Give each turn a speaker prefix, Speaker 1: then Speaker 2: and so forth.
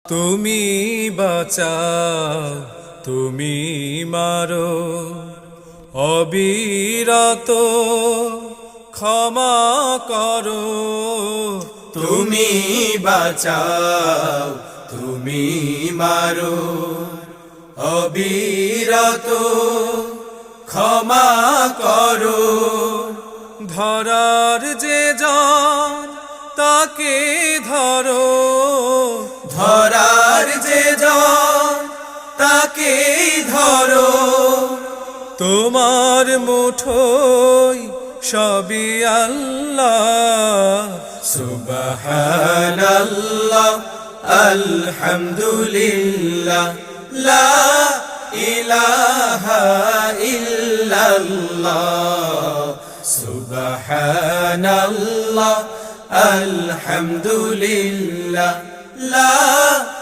Speaker 1: তুমি বাঁচাও, তুমি মারো, অবিরত ক্ষমা করো।
Speaker 2: তুমি বাঁচাও, তুমি মারো, অবিরত ক্ষমা করো।
Speaker 1: ধরার যে জন তাকে ধরো,
Speaker 2: ধরার যে জন তাকে ধরো।
Speaker 1: তোমার মুঠোয় সবই আল্লাহ।
Speaker 2: সুবহানাল্লাহ, আলহামদুলিল্লাহ, লা ইলাহা ইল্লাল্লাহ। সুবহানাল্লাহ, আলহামদুলিল্লাহ, লা